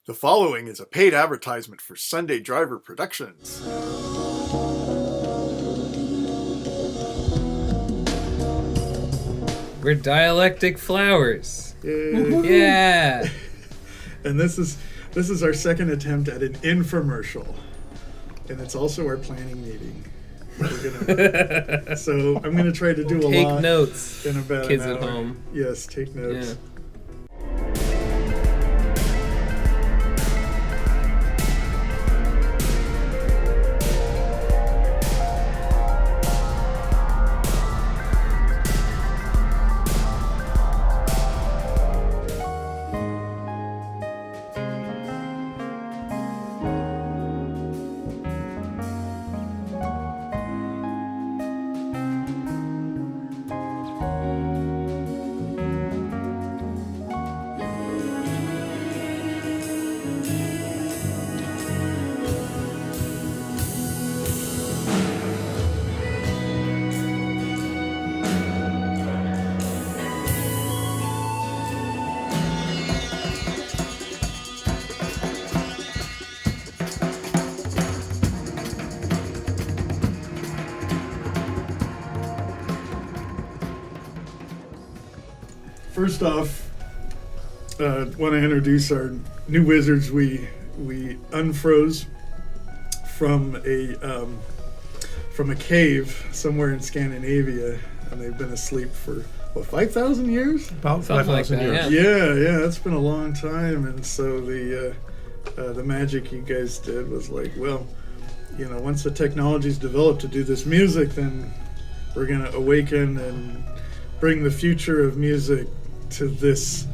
The following is a paid advertisement for Sunday Driver Productions. We're Dialectic Flowers. Yay. Yeah. And this is our second attempt at an infomercial. And it's also our planning meeting. So I'm going to try to do a lot. Take notes, in about kids an at hour. home. Yes, take notes. Yeah. First off, want to introduce our new wizards. We unfroze from a cave somewhere in Scandinavia, and they've been asleep for 5,000 years? About Something like 5,000 that, years. Yeah, it's been a long time, and so the magic you guys did was like, well, once the technology's developed to do this music, then we're gonna awaken and bring the future of music to this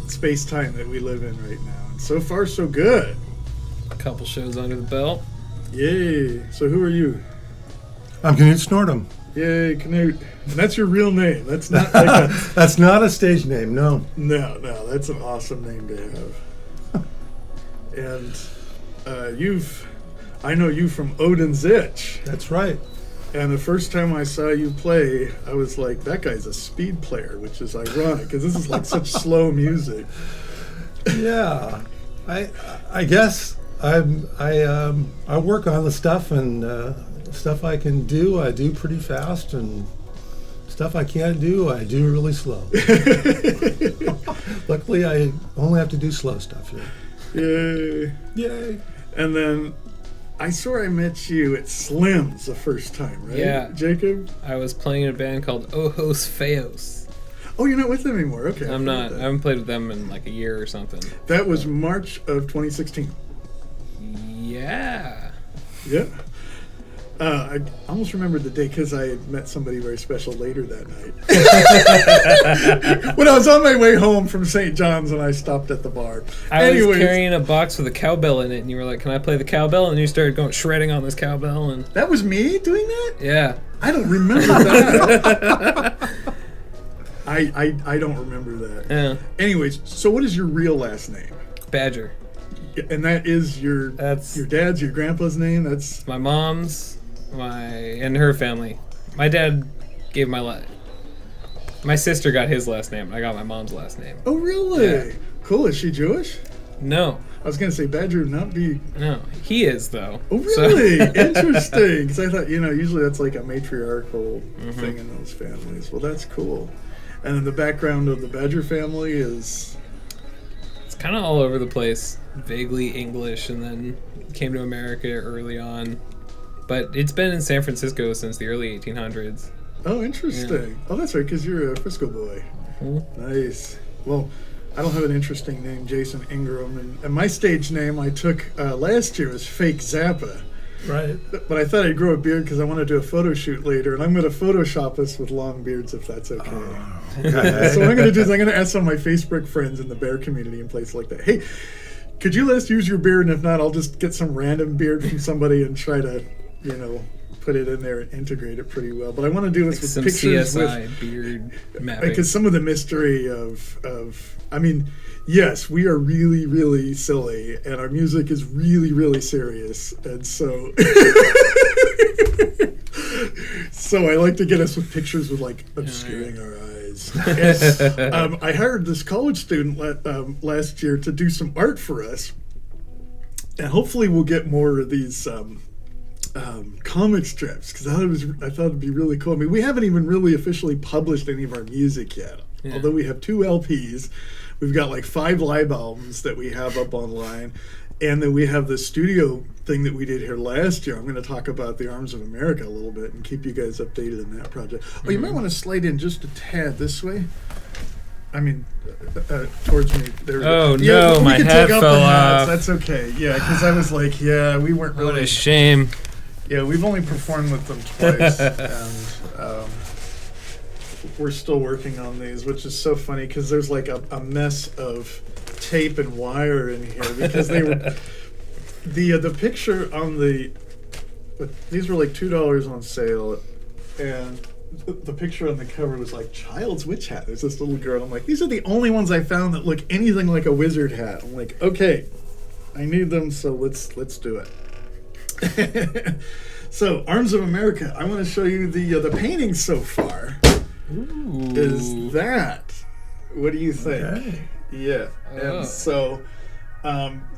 space-time that we live in right now. And so far, so good. A couple shows under the belt. Yay! So who are you? I'm Knut Snortum. Yay, Knut. And that's your real name. That's not like a... That's not a stage name, no. No, that's an awesome name to have. And I know you from Odin's Itch. That's right. And the first time I saw you play, I was like, that guy's a speed player, which is ironic because this is like such slow music. Yeah, I guess I work on the stuff, and stuff I can do, I do pretty fast, and stuff I can't do, I do really slow. Luckily, I only have to do slow stuff here. Yay. Yay. And then I swear I met you at Slim's the first time, right? Yeah. Jacob? I was playing in a band called Ojos Feos. Oh, you're not with them anymore. Okay. I'm not. I haven't played with them in like a year or something. That was March of 2016. Yeah. Yeah. I almost remembered the day because I had met somebody very special later that night. When I was on my way home from St. John's and I stopped at the bar. I was carrying a box with a cowbell in it, and you were like, "Can I play the cowbell?" And you started going shredding on this cowbell, and That was me doing that? yeah. I don't remember that. I don't remember that. Yeah. Anyways, so what is your real last name? Badger. And that is your That's dad's, your grandpa's name? That's my mom's, and her family. My dad gave my sister got his last name, and I got my mom's last name. Oh, really? Yeah. Cool. Is she Jewish? No. I was going to say Badger would not be... No. He is, though. Oh, really? Interesting. Because I thought, usually that's like a matriarchal thing in those families. Well, that's cool. And then the background of the Badger family is... It's kind of all over the place. Vaguely English, and then came to America early on. But it's been in San Francisco since the early 1800s. Oh, interesting. Yeah. Oh, that's right, because you're a Frisco boy. Mm-hmm. Nice. Well, I don't have an interesting name, Jason Ingram. And my stage name I took last year was Fake Zappa. Right. But I thought I'd grow a beard because I want to do a photo shoot later, and I'm going to Photoshop us with long beards if that's okay. Okay. So what I'm going to do is I'm going to ask some of my Facebook friends in the bear community and places like that, hey, could you let us use your beard? And if not, I'll just get some random beard from somebody and try to, put it in there and integrate it pretty well. But I want to do this with Some pictures CSI beard mapping. because some of the mystery of yes, we are really, really silly, and our music is really, really serious, and so so I like to get us with pictures with like obscuring our eyes is I hired this college student last year to do some art for us, and hopefully we'll get more of these comic strips, because I thought it'd be really cool. I mean, we haven't even really officially published any of our music yet, although we have 2 LPs. We've got like 5 live albums that we have up online. And then we have the studio thing that we did here last year. I'm going to talk about the Arms of America a little bit and keep you guys updated on that project. Oh, you might want to slide in just a tad this way. I mean, towards me. There we go. Oh, no, my hat fell off. That's okay. Yeah, because I was like, we weren't really... What a shame. Yeah, we've only performed with them twice. And we're still working on these, which is so funny because there's like a mess of tape and wire in here, because they were the picture on these were like $2 on sale, and the picture on the cover was like child's witch hat. There's this little girl. I'm like, these are the only ones I found that look anything like a wizard hat. I'm like, okay, I need them, so let's do it. So Arms of America, I want to show you the paintings so far. Ooh. Is that, what do you think? Okay. Yeah, Oh. and so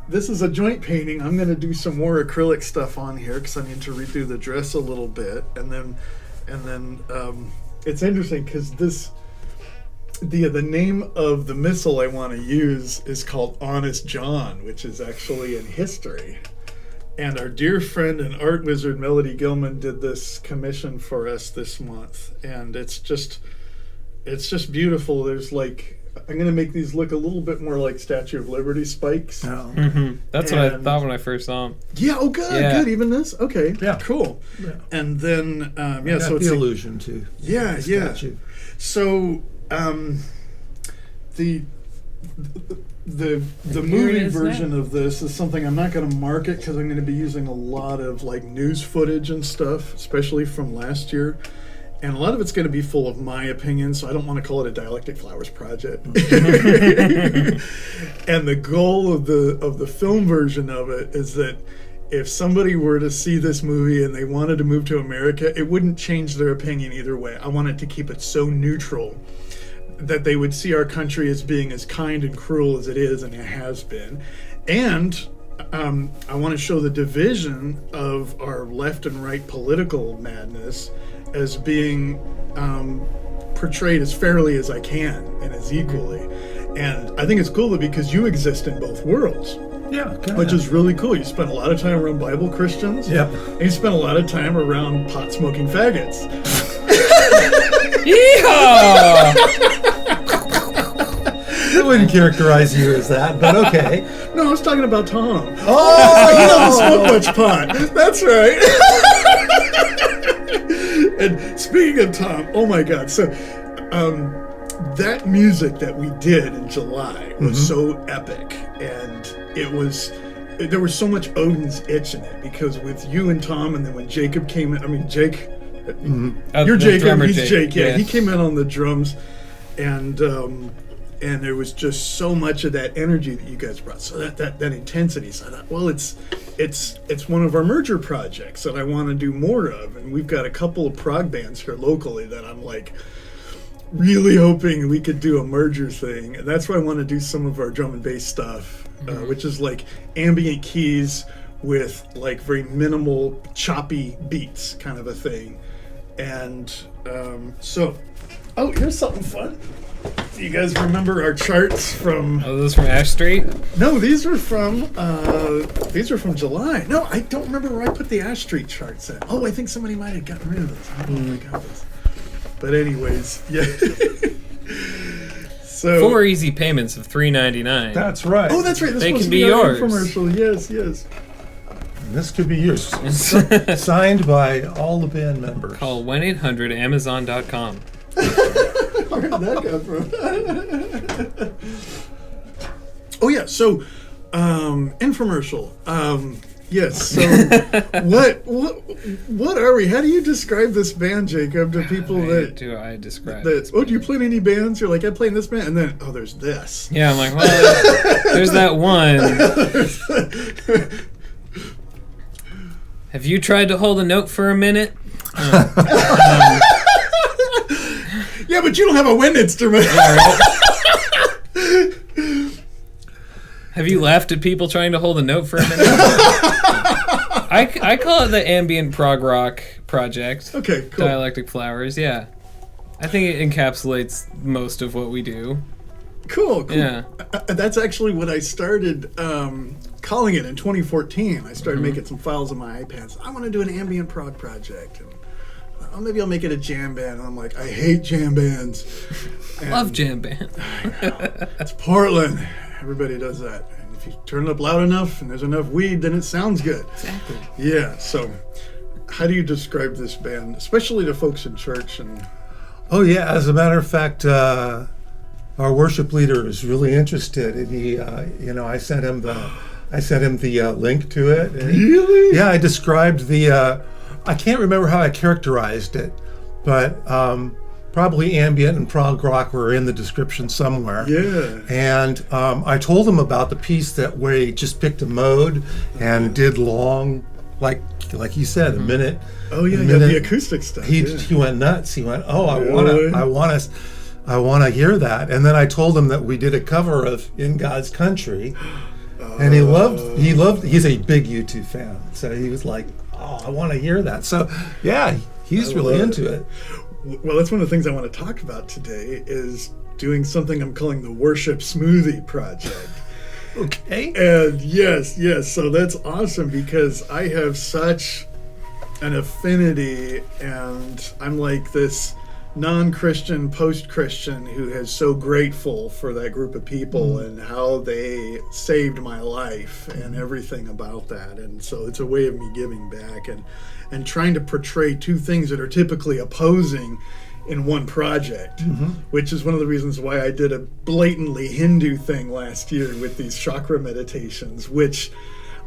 this is a joint painting. I'm going to do some more acrylic stuff on here because I need to redo the dress a little bit, and then it's interesting because the name of the missile I want to use is called Honest John, which is actually in history. And our dear friend and art wizard Melody Gilman did this commission for us this month, and it's just beautiful. There's like, I'm going to make these look a little bit more like Statue of Liberty spikes. Oh. Mm-hmm. That's what I thought when I first saw him. Yeah, oh good, Yeah. good, even this? Okay, Yeah. cool. Yeah. And then, so Got it's the allusion to yeah. statue. So, the Here movie it is version now. of this is something I'm not going to market because I'm going to be using a lot of like news footage and stuff, especially from last year. And a lot of it's going to be full of my opinion, so I don't want to call it a Dialectic Flowers project. And the goal of the film version of it is that if somebody were to see this movie and they wanted to move to America, it wouldn't change their opinion either way. I wanted to keep it so neutral that they would see our country as being as kind and cruel as it is and it has been. And I want to show the division of our left and right political madness as being portrayed as fairly as I can and as equally. And I think it's cool because you exist in both worlds, Yeah, which is really cool. You spend a lot of time around Bible Christians, Yep. and you spend a lot of time around pot-smoking faggots. Yeehaw! I wouldn't characterize you as that, but okay. No, I was talking about Tom. Oh, He doesn't smoke much pot. That's right. And speaking of Tom, oh my God. So that music that we did in July was so epic. And there was so much Odin's itch in it, because with you and Tom, and then when Jacob came in, I mean, Jake, you're The Jacob, drummer he's Jake. Yeah, yeah. he came in on the drums, and there was just so much of that energy that you guys brought. So that intensity. So I thought, well, it's one of our merger projects that I want to do more of, and we've got a couple of prog bands here locally that I'm like really hoping we could do a merger thing, and that's why I want to do some of our drum and bass stuff, which is like ambient keys with like very minimal choppy beats kind of a thing. And here's something fun. Do you guys remember our charts from? Oh, those from Ash Street? No, these are from July. No, I don't remember where I put the Ash Street charts at. Oh, I think somebody might have gotten rid of those. I don't know if I got those. But anyways, yeah. So 4 easy payments of $3.99. that's right. oh, that's right. This They was can be our yours. Infomercial. Yes, yes. This could be yours. Signed by all the band members. Call 1-800-Amazon.com. Where did that come from? Oh yeah, so infomercial. Yes. So what are we? How do you describe this band, Jacob, to people Do I describe that? Oh, do you play in any bands? You're like, I play in this band, and then there's this. Yeah, I'm like, well, there's that one. Have you tried to hold a note for a minute? Yeah, Yeah, but you don't have a wind instrument. Have you laughed at people trying to hold a note for a minute? I call it the Ambient Prog-Rock project. Okay, cool. Dialectic Flowers, yeah. I think it encapsulates most of what we do. Cool. Yeah. That's actually what I started calling it in 2014. I started making some files on my iPad. I want to do an ambient prog project. And maybe I'll make it a jam band. And I'm like, I hate jam bands. And Love jam band. it's Portland. Everybody does that. And if you turn it up loud enough and there's enough weed, then it sounds good. Exactly. Yeah. So how do you describe this band, especially to folks in church? And Oh yeah, as a matter of fact, our worship leader is really interested, and he, I sent him the link to it. And Really? Yeah, I described the. I can't remember how I characterized it, but probably ambient and prog rock were in the description somewhere. Yeah. And I told him about the piece that we just picked a mode and did long, like you said, a minute. Oh yeah, a yeah, minute. the acoustic stuff. He went nuts. He went, "Oh, Really? I want to hear that." And then I told him that we did a cover of "In God's Country," and he loved. He's a big U2 fan, so he was like, "Oh, I want to hear that." So yeah, he's really into it. Well, that's one of the things I want to talk about today is doing something I'm calling the Worship Smoothie Project. Okay. And yes, so that's awesome because I have such an affinity, and I'm like this non-Christian, post-Christian who is so grateful for that group of people and how they saved my life and everything about that. And so it's a way of me giving back and trying to portray two things that are typically opposing in one project, which is one of the reasons why I did a blatantly Hindu thing last year with these chakra meditations, which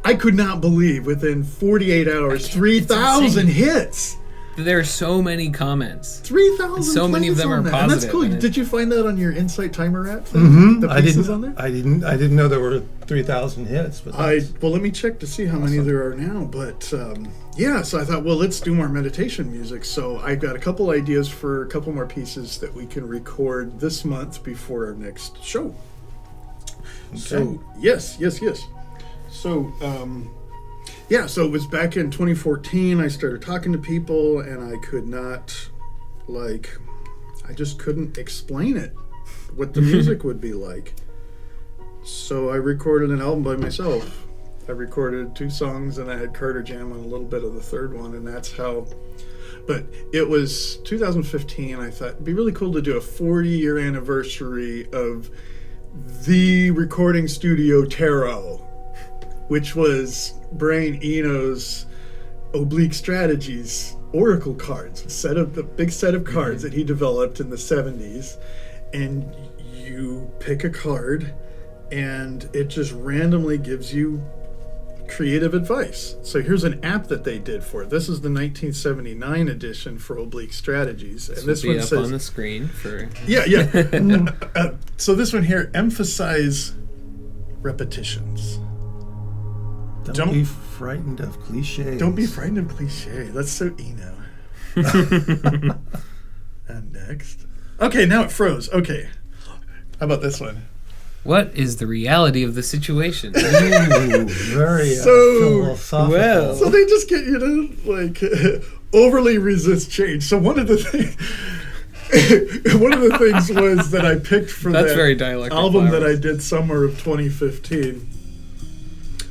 I could not believe within 48 hours, 3,000 hits. There are so many comments. 3,000. So many of them are that. positive. And that's cool. And Did you find that on your Insight Timer app thing? The pieces on there? I didn't know there were 3,000 hits. But Well, let me check to see how many there are now. But yeah, so I thought, well, let's do more meditation music. So I've got a couple ideas for a couple more pieces that we can record this month before our next show. Okay. So yes. So yeah, so it was back in 2014. I started talking to people, and I could not, I just couldn't explain it, what the music would be like. So I recorded an album by myself. I recorded 2 songs, and I had Carter jam on a little bit of the third one, and that's how. But it was 2015. I thought it'd be really cool to do a 40-year anniversary of the recording studio Tarot, which was Brian Eno's Oblique Strategies Oracle cards, the big set of cards that he developed in the 70s. And you pick a card, and it just randomly gives you creative advice. So here's an app that they did for it. This is the 1979 edition for Oblique Strategies. And this will be one up says, on the screen for... Yeah. So this one here, emphasize repetitions. don't be frightened of cliches. Don't be frightened of cliche. That's so Eno. And next. Okay, now it froze. Okay. How about this one? What is the reality of the situation? Ooh, very So, philosophical. well. So they just get you to overly resist change. So one of the things was that I picked for That's that very Dialectic album that Flowers. I did summer of 2015,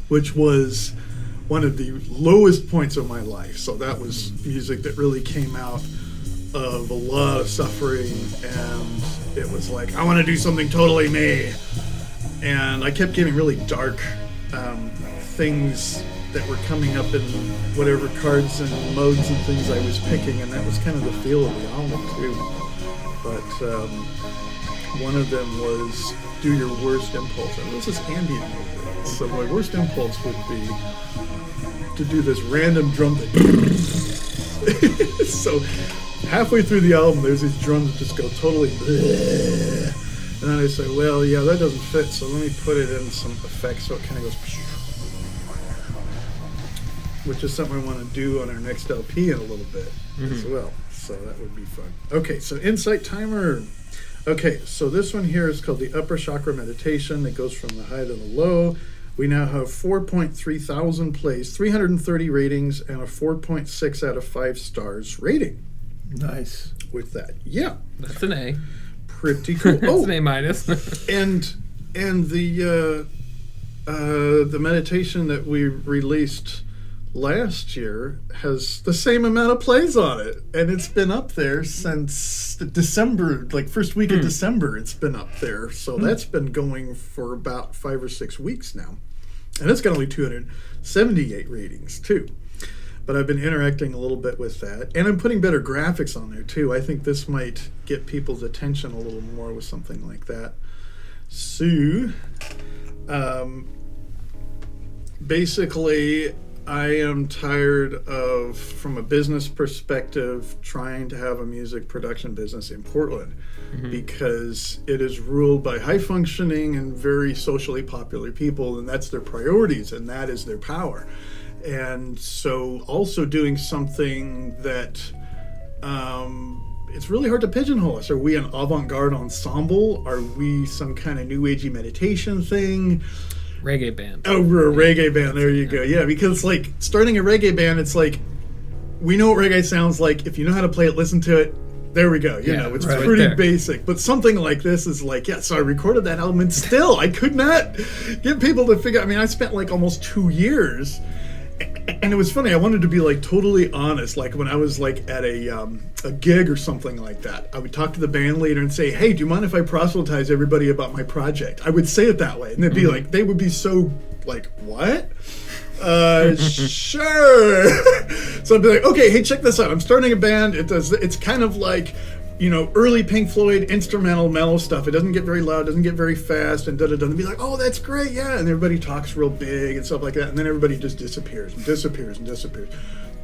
which was one of the lowest points of my life. So that was music that really came out of a lot of suffering, and it was like, I want to do something totally me. And I kept getting really dark things that were coming up in whatever cards and modes and things I was picking, and that was kind of the feel of the album too. But one of them was do your worst impulse. And this is ambient music. So my worst impulse would be to do this random drum thing. So halfway through the album, there's these drums that just go totally bleh. And then I say, well, yeah, that doesn't fit, so let me put it in some effects so it kind of goes, which is something I want to do on our next LP in a little bit as well. So that would be fun. Okay, so insight timer. Okay, so this one here is called the Upper Chakra Meditation. It goes from the high to the low. We now have 4.3 thousand plays, 330 ratings, and a 4.6 out of 5 stars rating. Nice. With that, yeah, That's an A. pretty cool. That's an A minus. and the meditation that we released last year has the same amount of plays on it, and it's been up there since December, like first week of December. It's been up there, so that's been going for about 5 or 6 weeks now, and it's got only 278 ratings too. But I've been interacting a little bit with that, and I'm putting better graphics on there too. I think this might get people's attention a little more with something like that. So basically, I am tired of, from a business perspective, trying to have a music production business in Portland, because it is ruled by high functioning and very socially popular people, and that's their priorities, and that is their power. And so also doing something that it's really hard to pigeonhole us. Are we an avant-garde ensemble? Are we some kind of new agey meditation thing? Reggae band. Oh, we're a reggae band. There you go. Yeah, because like starting a reggae band, it's like we know what reggae sounds like. If you know how to play it, listen to it. There we go. You know, it's right pretty there. basic. But something like this is like, yeah, so I recorded that album, and still I could not get people to figure. I mean, I spent like almost 2 years. And it was funny. I wanted to be like totally honest. Like when I was like at a gig or something like that, I would talk to the band leader and say, "Hey, do you mind if I proselytize everybody about my project?" I would say it that way, and they'd be like, they would be so like, "What?" Sure. So I'd be like, "Okay, hey, check this out. I'm starting a band. It's kind of like, you know, early Pink Floyd instrumental mellow stuff. It doesn't get very loud, doesn't get very fast, and da-da-da." And be like, "Oh, that's great, yeah." And everybody talks real big and stuff like that. And then everybody just disappears and disappears and disappears.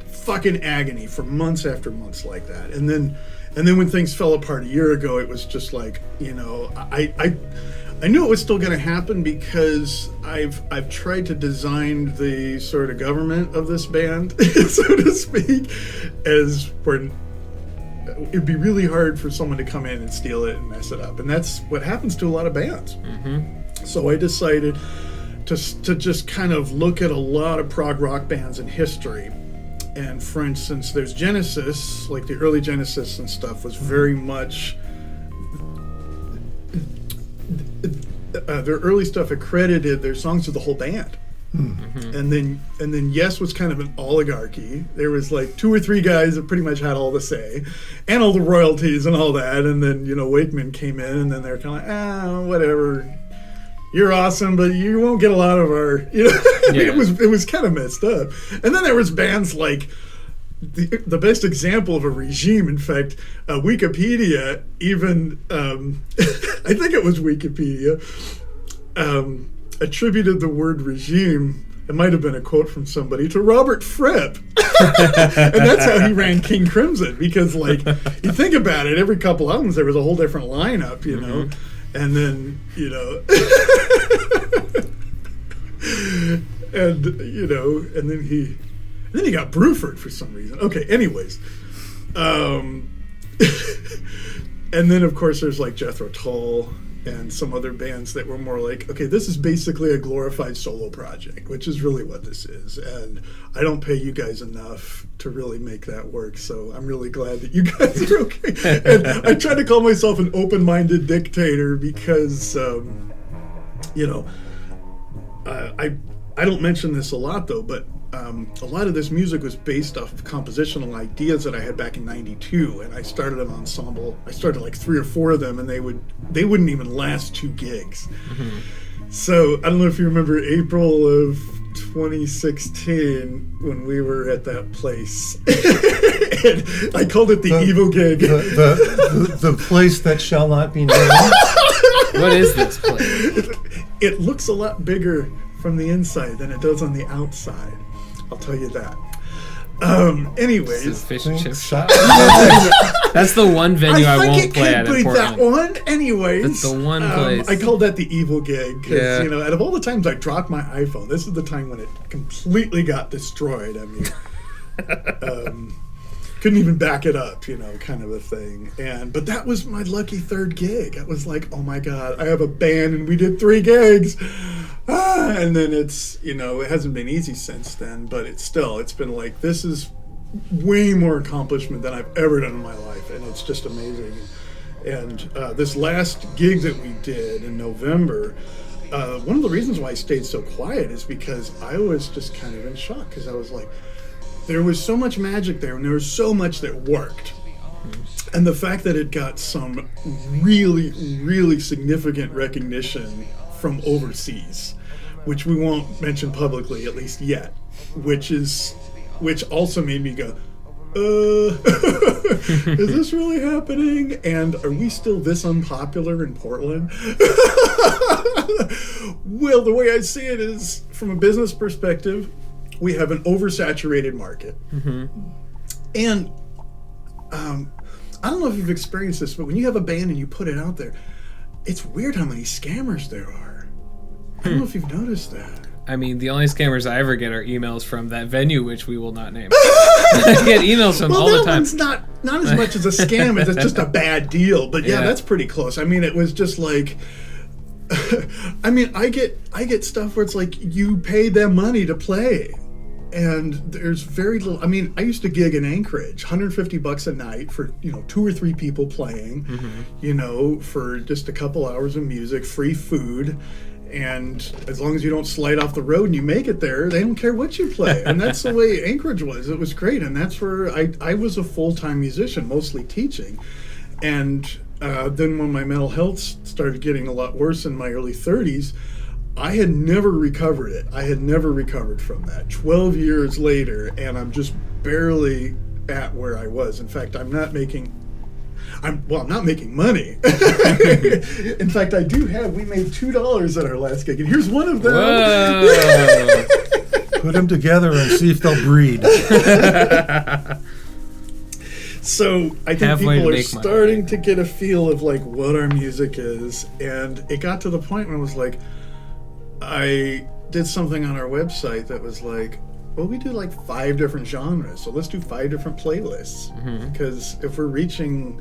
Fucking agony for months after months like that. And then when things fell apart a year ago, it was just like, you know, I knew it was still going to happen because I've tried to design the sort of government of this band, so to speak, as where it'd be really hard for someone to come in and steal it and mess it up, and that's what happens to a lot of bands. So I decided to just kind of look at a lot of prog rock bands in history, and for instance, there's Genesis, like the early Genesis and stuff was very much their early stuff accredited their songs to the whole band. And then Yes was kind of an oligarchy. There was like 2 or 3 guys that pretty much had all the say and all the royalties and all that. And then, you know, Wakeman came in, and then they're kind of like, whatever. You're awesome, but you won't get a lot of our, you know. Yeah. It was kind of messed up. And then there was bands like the best example of a regime. In fact, Wikipedia even I think it was Wikipedia. Attributed the word regime, it might have been a quote from somebody, to Robert Fripp. And that's how he ran King Crimson, because like you think about it, every couple albums there was a whole different lineup, you know. And then, you know, and you know, and then he got Bruford for some reason. Okay, anyways. And then of course there's like Jethro Tull and some other bands that were more like, okay, this is basically a glorified solo project, which is really what this is. And I don't pay you guys enough to really make that work, so I'm really glad that you guys are okay. And I try to call myself an open-minded dictator because, you know, I don't mention this a lot though, but a lot of this music was based off of compositional ideas that I had back in '92, and I started an ensemble. I started like 3 or 4 of them, and they wouldn't even last 2 gigs. So I don't know if you remember April of 2016 when we were at that place. And I called it the evil gig. The place that shall not be named. What is this place? It looks a lot bigger from the inside than it does on the outside. I'll tell you that. Anyways, This is fish and chip Shot- That's the one venue I think won't it play could at in be that Portland. one. Anyways, That's the one place. I called that the evil gig because Yeah. you know, out of all the times I dropped my iPhone, this is the time when it completely got destroyed. I mean, couldn't even back it up, kind of a thing. But that was my lucky third gig. I was like, oh my God, I have a band and we did 3 gigs. And then it's, it hasn't been easy since then, but it's been like, this is way more accomplishment than I've ever done in my life. And it's just amazing. And this last gig that we did in November, one of the reasons why I stayed so quiet is because I was just kind of in shock, because I was like, there was so much magic there and there was so much that worked. And the fact that it got some really, really significant recognition from overseas, which we won't mention publicly, at least yet, which also made me go, is this really happening? And are we still this unpopular in Portland? Well, the way I see it is, from a business perspective, we have an oversaturated market. And I don't know if you've experienced this, but when you have a band and you put it out there, it's weird how many scammers there are. I don't know if you've noticed that. I mean, the only scammers I ever get are emails from that venue, which we will not name. I get emails from all the time. Well, that one's not as much as a scam as it's just a bad deal. But yeah, that's pretty close. I mean, it was just like, I mean, I get stuff where it's like, you pay them money to play. And there's very little. I mean, I used to gig in Anchorage, $150 a night for 2 or 3 people playing, for just a couple hours of music, free food, and as long as you don't slide off the road and you make it there, they don't care what you play. And that's the way Anchorage was. It was great, and that's where I was a full-time musician, mostly teaching, and then when my mental health started getting a lot worse in my early 30s. I had never recovered it. I had never recovered from that. 12 years later, and I'm just barely at where I was. In fact, I'm not making money. In fact, we made $2 at our last gig, and here's one of them. Whoa. Put them together and see if they'll breed. So I think people are starting to get a feel of like what our music is, and it got to the point where I was like, I did something on our website that was like, well, we do like 5 different genres, so let's do 5 different playlists. Because if we're reaching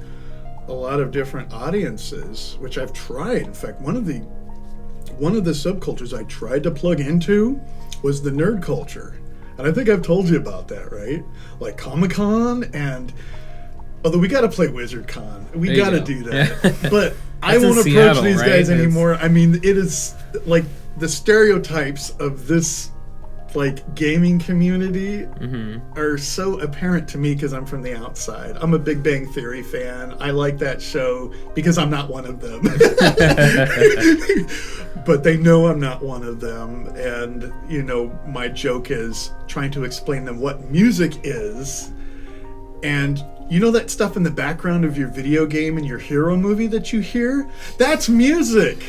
a lot of different audiences, which I've tried, in fact, one of the subcultures I tried to plug into was the nerd culture. And I think I've told you about that, right? Like Comic-Con, and although we got to play WizardCon, we got to do that. Yeah. But I won't approach Seattle, these right? guys anymore. I mean, it is like the stereotypes of this like gaming community are so apparent to me because I'm from the outside. I'm a Big Bang Theory fan. I like that show because I'm not one of them. But they know I'm not one of them. And, my joke is trying to explain them what music is. And that stuff in the background of your video game and your hero movie that you hear? That's music.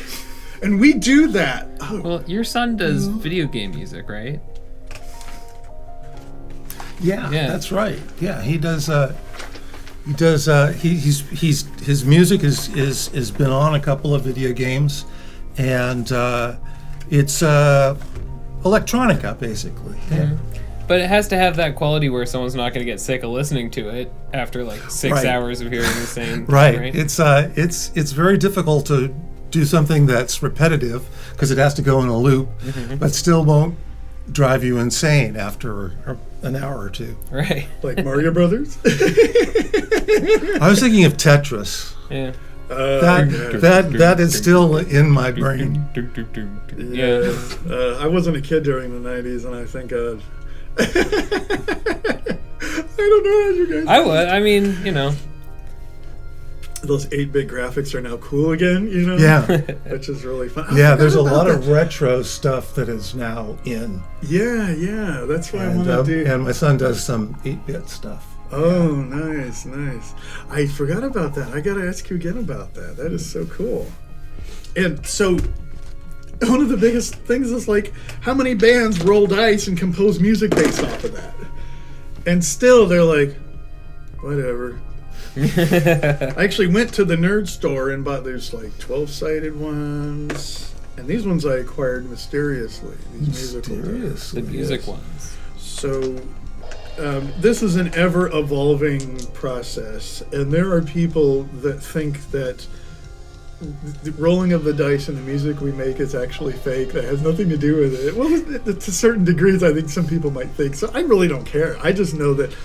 And we do that. Oh. Well, your son does video game music, right? Yeah, that's right. Yeah, he does. His music is been on a couple of video games, and it's electronica basically. Yeah. But it has to have that quality where someone's not going to get sick of listening to it after like 6 hours of hearing the same. Right. It's very difficult to do something that's repetitive because it has to go in a loop, but still won't drive you insane after an hour or two. Right. Like Mario Brothers? I was thinking of Tetris. Yeah. That is still in my brain. Yeah. I wasn't a kid during the 90s, and I think I don't know how you guys... I would. I mean, those 8-bit graphics are now cool again, Yeah. Which is really fun. Yeah, there's a lot of retro stuff that is now in. Yeah, that's what I want to do. And my son does some 8-bit stuff. Oh, nice. I forgot about that. I got to ask you again about that. That is so cool. And so, one of the biggest things is like, how many bands roll dice and compose music based off of that? And still, they're like, whatever. I actually went to the nerd store and bought, there's like 12-sided ones, and these ones I acquired mysteriously. These musical ones. The music ones. So this is an ever-evolving process, and there are people that think that the rolling of the dice and the music we make is actually fake. That has nothing to do with it. Well, to certain degrees, I think some people might think. So I really don't care. I just know that,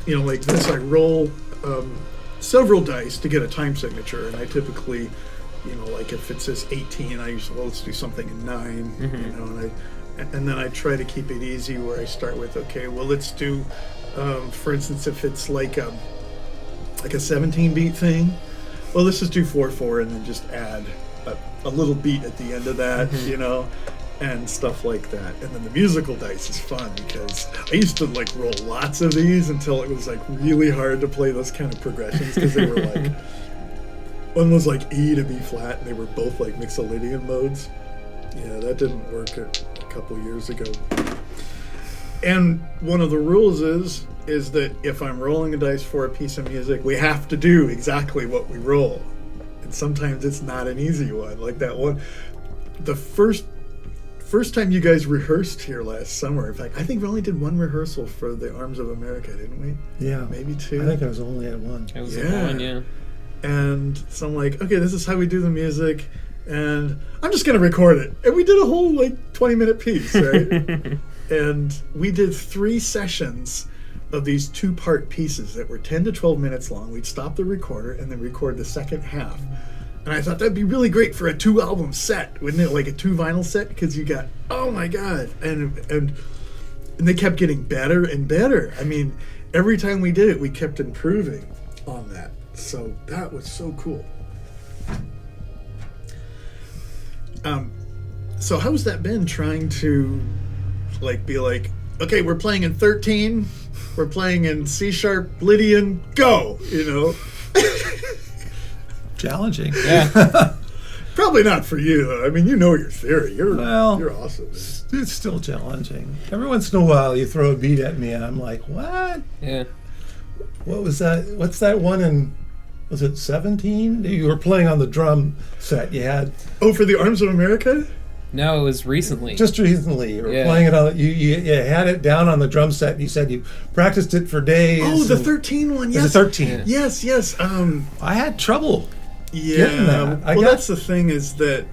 like this, I roll several dice to get a time signature, and I typically, like if it says 18, I usually, let's do something in 9, and then I try to keep it easy where I start with, okay, well, let's do, for instance, if it's like a 17-beat thing, well, let's just do 4/4 and then just add a little beat at the end of that, and stuff like that. And then the musical dice is fun because I used to like roll lots of these until it was like really hard to play those kind of progressions because they were like, one was like E to B flat and they were both like Mixolydian modes. Yeah, that didn't work a couple years ago. And one of the rules is that if I'm rolling a dice for a piece of music, we have to do exactly what we roll. And sometimes it's not an easy one. Like that one, the first time you guys rehearsed here last summer, in fact, I think we only did one rehearsal for the Arms of America, didn't we? Yeah. Maybe 2? I think I was only at 1. It was at 1, yeah. And so I'm like, okay, this is how we do the music, and I'm just going to record it. And we did a whole, 20-minute piece, right? And we did 3 sessions of these 2-part pieces that were 10 to 12 minutes long. We'd stop the recorder and then record the second half. And I thought that'd be really great for a 2-album set, wouldn't it? Like a 2-vinyl set, because you got, oh my God. And they kept getting better and better. I mean, every time we did it, we kept improving on that. So that was so cool. So how's that been trying to be like, okay, we're playing in 13, we're playing in C sharp Lydian, go, Challenging. Yeah. Probably not for you though. I mean, your theory. You're awesome. It's still challenging. Every once in a while you throw a beat at me and I'm like, what? Yeah. What was that? What's that one in, was it 17? You were playing on the drum set you had. Oh, for the Arms of America? No, it was recently. Just recently. You were playing it on, you had it down on the drum set and you said you practiced it for days. Oh, the 13 one, yes. Was it 13? Yeah. Yes. I had trouble. Yeah. Getting that. That's the thing is that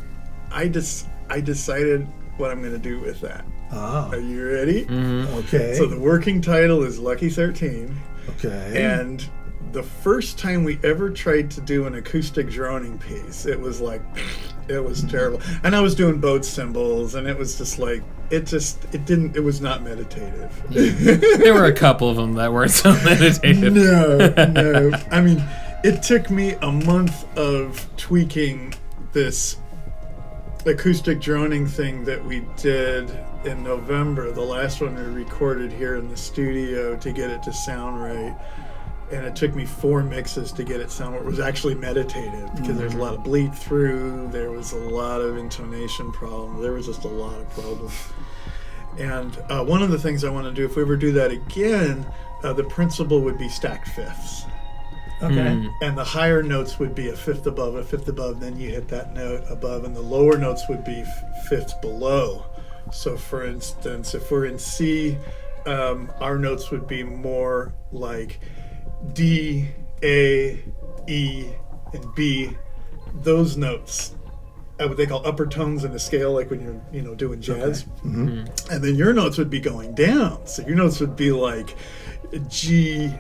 I decided what I'm going to do with that. Ah. Are you ready? Mm-hmm. Okay. So the working title is Lucky 13. Okay. And the first time we ever tried to do an acoustic droning piece, it was terrible. And I was doing boat cymbals, and it was just like, it was not meditative. There were a couple of them that weren't so meditative. No. I mean, it took me a month of tweaking this acoustic droning thing that we did in November, the last one we recorded here in the studio, to get it to sound right. And it took me 4 mixes to get it sound where it was actually meditative, because there's a lot of bleed through, there was a lot of intonation problems, there was just a lot of problems. And one of the things I want to do, if we ever do that again, the principle would be stacked fifths. Okay. And the higher notes would be a fifth above, then you hit that note above, and the lower notes would be fifths below. So for instance, if we're in C, our notes would be more like D, A, E, and B. Those notes, what they call upper tones in a scale, like when you're doing jazz. Okay. Mm-hmm. And then your notes would be going down. So your notes would be like G,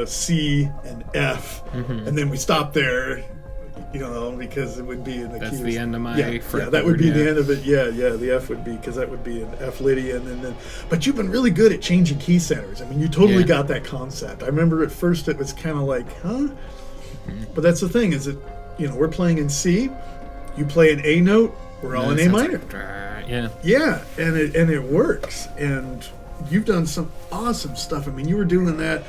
C, and F. Mm-hmm. And then we stop there, because it would be in the That's keys. The end of my fretboard. Yeah, that would be the end of it. Yeah, the F would be, because that would be an F Lydian. And then, but you've been really good at changing key centers. I mean, you totally got that concept. I remember at first it was kind of like, huh? Mm-hmm. But that's the thing, is that, we're playing in C, you play an A note, we're all in A minor. Yeah, and it works. And you've done some awesome stuff. I mean, you were doing that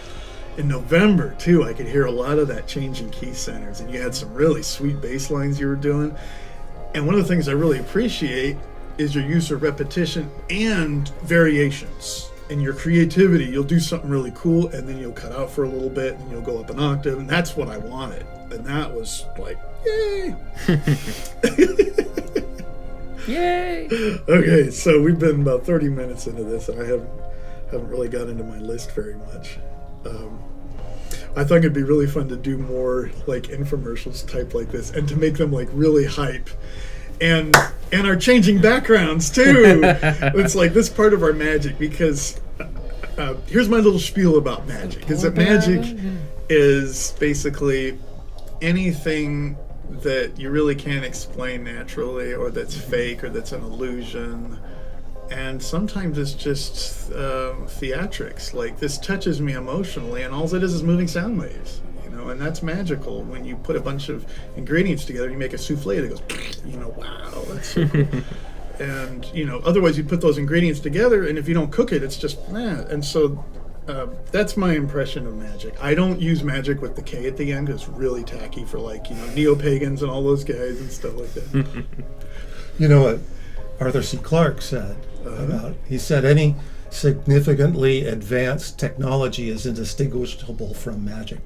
in November too. I could hear a lot of that changing key centers, and you had some really sweet bass lines you were doing. And one of the things I really appreciate is your use of repetition and variations. And your creativity, you'll do something really cool, and then you'll cut out for a little bit, and you'll go up an octave, and that's what I wanted. And that was like, yay! Yay! Okay, so we've been about 30 minutes into this, and I haven't really got into my list very much. I thought it'd be really fun to do more like infomercials type like this, and to make them like really hype, and our changing backgrounds too. It's like this part of our magic, because here's my little spiel about magic: is that magic is basically anything that you really can't explain naturally, or that's fake, or that's an illusion. And sometimes it's just theatrics. Like, this touches me emotionally, and all it is moving sound waves, you know, and that's magical. When you put a bunch of ingredients together, you make a souffle that goes, you know, wow, that's so cool. And, you know, otherwise you put those ingredients together, and if you don't cook it, it's just, And so that's my impression of magic. I don't use magic with the K at the end, because it's really tacky for, like, you know, neo-pagans and all those guys and stuff like that. You know what Arthur C. Clarke said about, he said, any significantly advanced technology is indistinguishable from magic.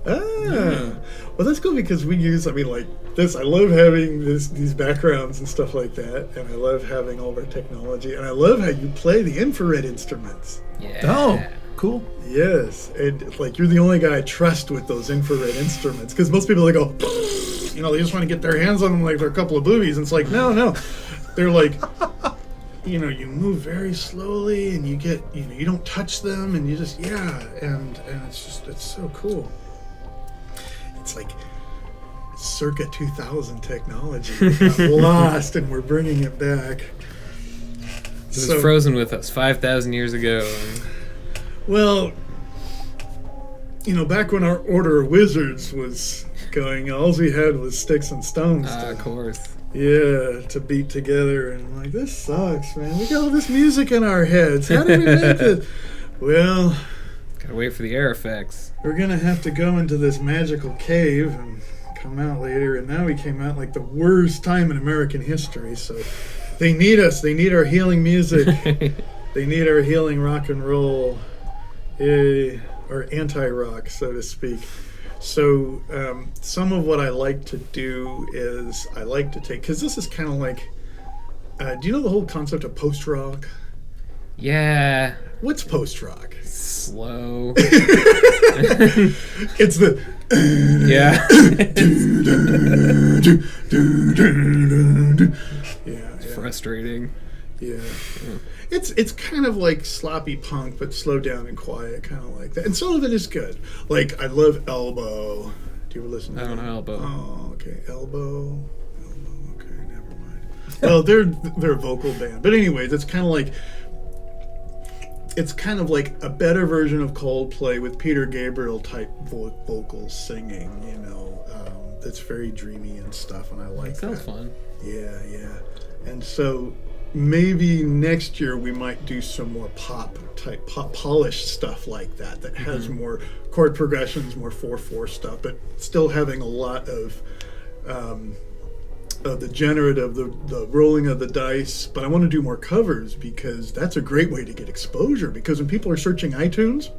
Well, that's cool, because we use, I mean, like this, I love having these backgrounds and stuff like that, and I love having all of our technology, and I love how you play the infrared instruments. Yeah. Oh, cool. Yes, and like, you're the only guy I trust with those infrared instruments, because most people, they go, you know, they just want to get their hands on them like they're a couple of boobies, and it's like, no, they're like, you know, you move very slowly, and you get, you know, you don't touch them, and you just, and it's just, it's so cool. It's like circa 2000 technology. It got lost, and we're bringing it back. It was frozen with us 5,000 years ago. Well, you know, back when our Order of Wizards was going, all we had was sticks and stones. Of course. Yeah, to beat together, and I'm like, this sucks, man. We got all this music in our heads. How do we make this? Well, gotta wait for the air effects. We're gonna have to go into this magical cave and come out later. And now we came out like the worst time in American history. So they need us. They need our healing music. They need our healing rock and roll, or anti-rock, so to speak. So some of what I like to do is I like to take, because this is kind of like, do you know the whole concept of post-rock? Yeah. What's post-rock? Slow. It's the... Yeah. It's frustrating. Yeah. It's kind of like sloppy punk, but slowed down and quiet, kind of like that. And some of it is good. Like, I love Elbow. Do you ever listen to I don't that? know Elbow. Oh, okay. Elbow. Okay, never mind. Well, they're a vocal band. But anyways, it's kind of like a better version of Coldplay with Peter Gabriel type vocals singing, you know. That's very dreamy and stuff, and I like that. Sounds fun. Yeah. And so maybe next year we might do some more pop polished stuff like that has more chord progressions, more 4/4 stuff, but still having a lot of the generative, the rolling of the dice. But I want to do more covers, because that's a great way to get exposure, because when people are searching iTunes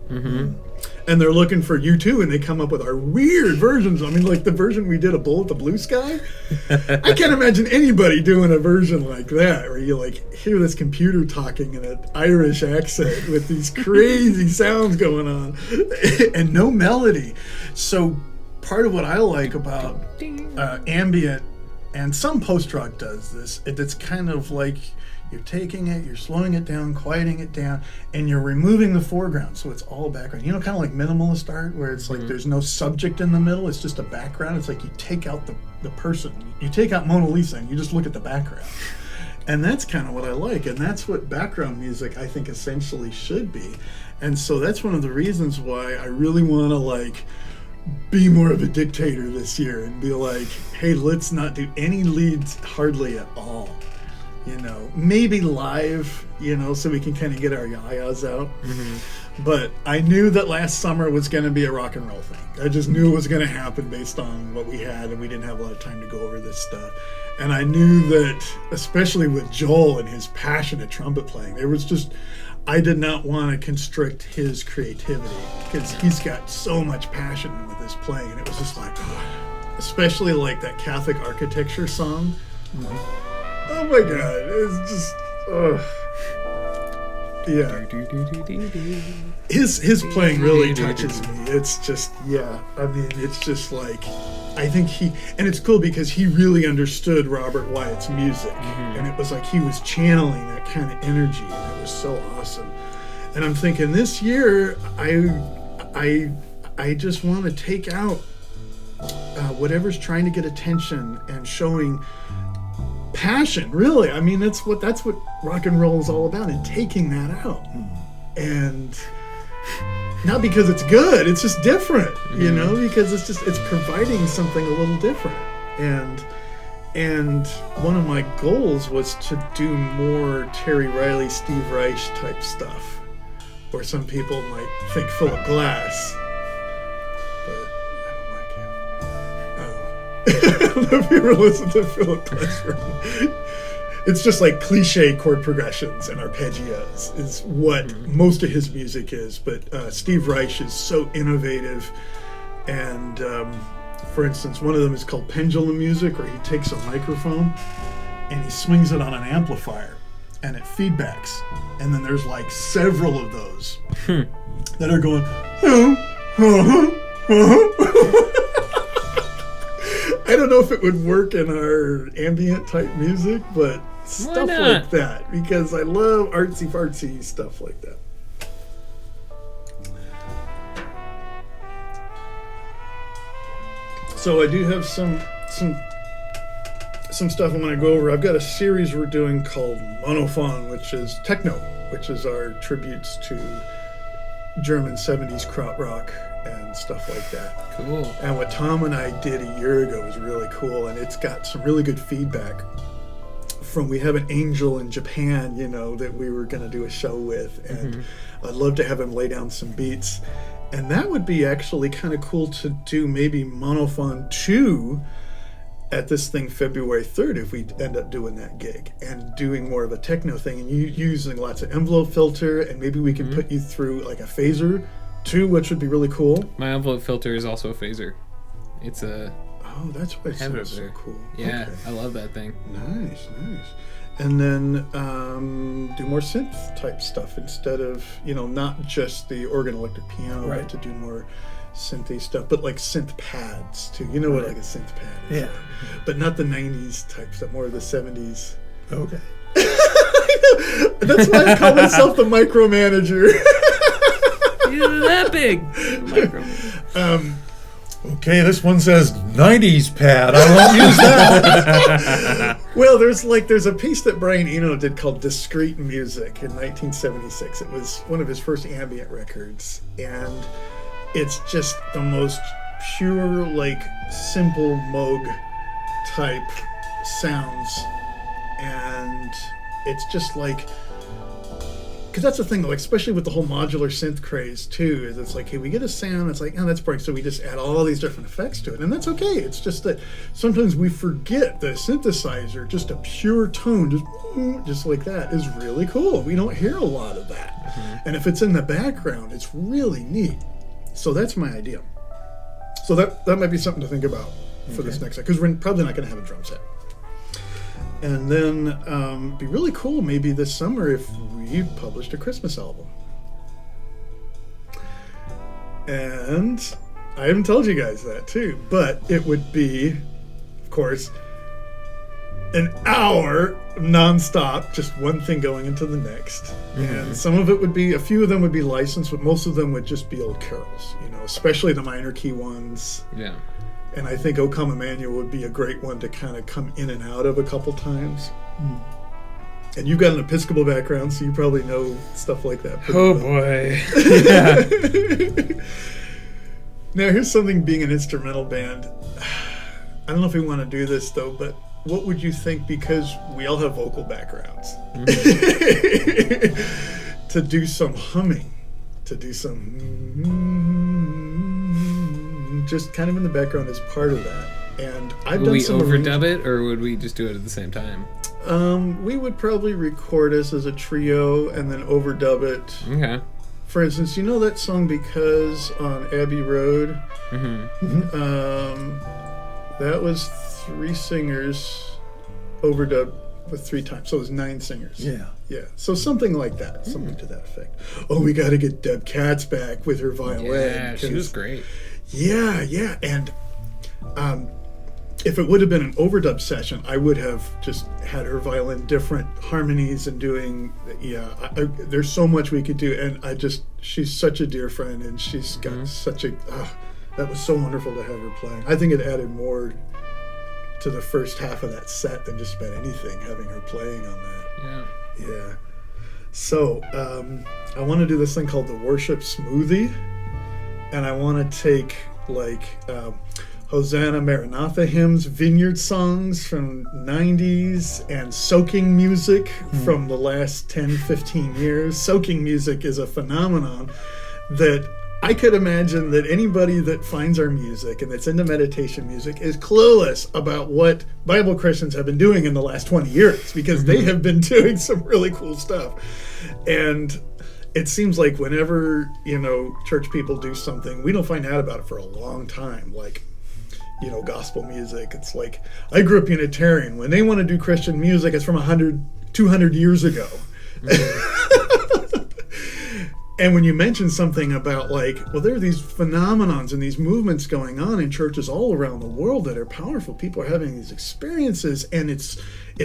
and they're looking for U2 and they come up with our weird versions, I mean, like the version we did of Bullet the Blue Sky, I can't imagine anybody doing a version like that, where you like hear this computer talking in an Irish accent with these crazy sounds going on and no melody. So part of what I like about ambient, and some post-rock does this, it's kind of like you're taking it, you're slowing it down, quieting it down, and you're removing the foreground, so it's all background. You know, kind of like minimalist art, where it's like there's no subject in the middle, it's just a background. It's like you take out the person. You take out Mona Lisa and you just look at the background. And that's kind of what I like, and that's what background music, I think, essentially should be. And so that's one of the reasons why I really want to, like, be more of a dictator this year and be like, hey, let's not do any leads hardly at all. You know, maybe live, you know, so we can kind of get our yayas out. But I knew that last summer was going to be a rock and roll thing. I just knew it was going to happen based on what we had, and we didn't have a lot of time to go over this stuff. And I knew that, especially with Joel and his passionate trumpet playing, there was just, I did not want to constrict his creativity, because he's got so much passion with his playing. And it was just like, especially like that Catholic architecture song. Oh my God, it's just, Yeah. His playing really touches me. It's just, yeah. I mean, it's just like, I think and it's cool because he really understood Robert Wyatt's music, and it was like he was channeling that kind of energy, and it was so awesome. And I'm thinking this year, I just want to take out whatever's trying to get attention and showing passion. Really, I mean, that's what rock and roll is all about, and taking that out. And not because it's good, it's just different, you know, because it's providing something a little different. And one of my goals was to do more Terry Riley, Steve Reich type stuff, or some people might think Philip Glass, but I don't know if you ever listen to Philip Glass. It's just like cliche chord progressions and arpeggios is what most of his music is. But Steve Reich is so innovative. And for instance, one of them is called pendulum music, where he takes a microphone and he swings it on an amplifier and it feedbacks. And then there's like several of those that are going, I don't know if it would work in our ambient type music, but stuff like that, because I love artsy fartsy stuff like that. So I do have some stuff I want to go over. I've got a series we're doing called Monophon, which is techno, which is our tributes to German 70s Kraut-Rock and stuff like that. Cool. And what Tom and I did a year ago was really cool, and it's got some really good feedback from, we have an angel in Japan, you know, that we were going to do a show with, and I'd love to have him lay down some beats. And that would be actually kind of cool to do maybe Monophon 2 at this thing February 3rd, if we end up doing that gig and doing more of a techno thing, and using lots of envelope filter, and maybe we can put you through like a phaser too, which would be really cool. My envelope filter is also a phaser. It's a... Oh, that's why it sounds so cool. Yeah, okay. I love that thing. Nice. And then do more synth type stuff instead of, you know, not just the organ electric piano, right? To do more synthy stuff, but like synth pads too. You know what like a synth pad is? Yeah. But not the 90s type stuff, more of the 70s. Okay. That's why I call myself the micromanager. You're that big. Okay, this one says 90s pad. I won't use that. Well, there's a piece that Brian Eno did called Discrete Music in 1976. It was one of his first ambient records, and it's just the most pure, like, simple Moog type sounds, and it's just like, because that's the thing, like, especially with the whole modular synth craze too, is it's like, hey, we get a sound, it's like, oh, that's boring, so we just add all these different effects to it, and that's okay. It's just that sometimes we forget the synthesizer, just a pure tone, just like that, is really cool. We don't hear a lot of that, and if it's in the background, it's really neat. So that's my idea. So that might be something to think about for this next set, because we're probably not going to have a drum set. And then be really cool maybe this summer if we published a Christmas album. And I haven't told you guys that too, but it would be, of course, an hour nonstop, just one thing going into the next. And some of it would be, a few of them would be licensed, but most of them would just be old carols, you know, especially the minor key ones. Yeah. And I think O Come Emmanuel would be a great one to kind of come in and out of a couple times. And you've got an Episcopal background, so you probably know stuff like that. Oh boy. Yeah. Now, here's something being an instrumental band. I don't know if we want to do this, though, but what would you think, because we all have vocal backgrounds, to do some humming, to do some just kind of in the background as part of that? And I've done some. Would we overdub it, or would we just do it at the same time? We would probably record us as a trio and then overdub it. Okay. For instance, you know that song Because on Abbey Road? That was 3 singers overdubbed with 3 times. So there's 9 singers. Yeah. Yeah. So something like that. Something to that effect. Oh, we got to get Deb Katz back with her violin. Yeah, she was great. Yeah, yeah. And if it would have been an overdub session, I would have just had her violin different harmonies and doing, there's so much we could do. And she's such a dear friend, and she's got such a, that was so wonderful to have her playing. I think it added more to the first half of that set than just about anything, having her playing on that. Yeah. Yeah. So, I want to do this thing called the Worship Smoothie, and I want to take, like, Hosanna Maranatha hymns, vineyard songs from 90s, and soaking music from the last 10, 15 years. Soaking music is a phenomenon that I could imagine that anybody that finds our music and that's into meditation music is clueless about what Bible Christians have been doing in the last 20 years, because they have been doing some really cool stuff. And it seems like whenever, church people do something, we don't find out about it for a long time. Like, gospel music. It's like, I grew up Unitarian. When they want to do Christian music, it's from 100, 200 years ago. And when you mention something about, like, well, there are these phenomenons and these movements going on in churches all around the world that are powerful. People are having these experiences, and it's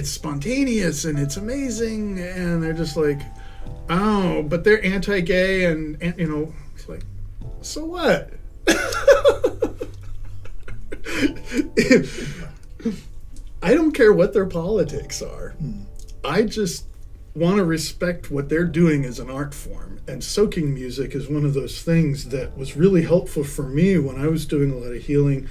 spontaneous and it's amazing, and they're just like, oh, but they're anti-gay, and it's like, so what? I don't care what their politics are. I just want to respect what they're doing as an art form. And soaking music is one of those things that was really helpful for me when I was doing a lot of healing,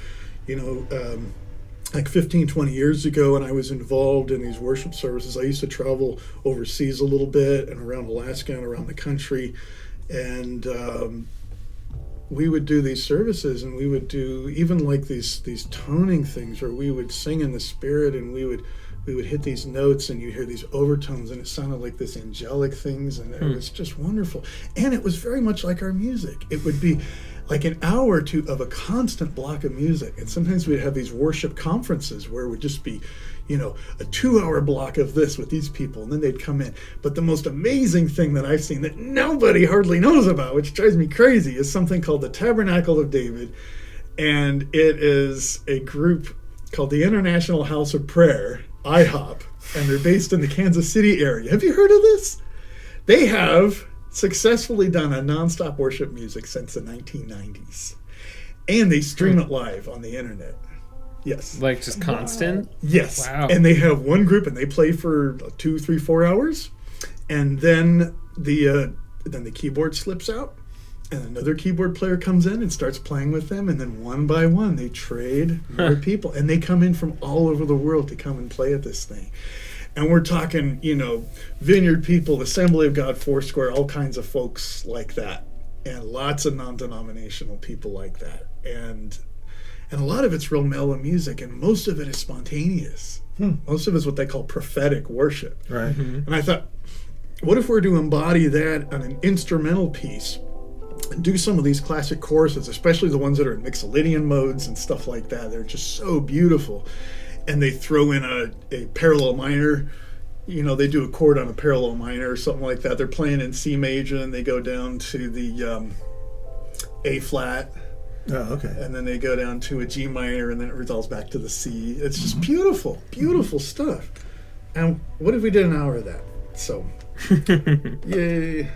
like 15, 20 years ago, and I was involved in these worship services. I used to travel overseas a little bit and around Alaska and around the country. And we would do these services, and we would do even like these toning things where we would sing in the spirit, and we would hit these notes, and you hear these overtones, and it sounded like this angelic things, and it was just wonderful. And it was very much like our music. It would be like an hour or two of a constant block of music. And sometimes we'd have these worship conferences where it would just be, a 2-hour block of this with these people, and then they'd come in. But the most amazing thing that I've seen that nobody hardly knows about, which drives me crazy, is something called the Tabernacle of David. And it is a group called the International House of Prayer, IHOP, and they're based in the Kansas City area. Have you heard of this? They have successfully done a nonstop worship music since the 1990s. And they stream it live on the internet. Yes. Like just constant? Yes. Wow. And they have one group, and they play for 2, 3, 4 hours. And then the keyboard slips out, and another keyboard player comes in and starts playing with them, and then one by one they trade more people, and they come in from all over the world to come and play at this thing. And we're talking, Vineyard people, Assembly of God, Foursquare, all kinds of folks like that, and lots of non-denominational people like that, and a lot of it's real mellow music, and most of it is spontaneous. Most of it is what they call prophetic worship. Right. And I thought, what if we're to embody that on an instrumental piece and do some of these classic choruses, especially the ones that are in Mixolydian modes and stuff like that. They're just so beautiful. And they throw in a parallel minor. They do a chord on a parallel minor or something like that. They're playing in C major, and they go down to the A flat. Oh, okay. And then they go down to a G minor, and then it resolves back to the C. It's just beautiful, beautiful stuff. And what if we did an hour of that? So, yay.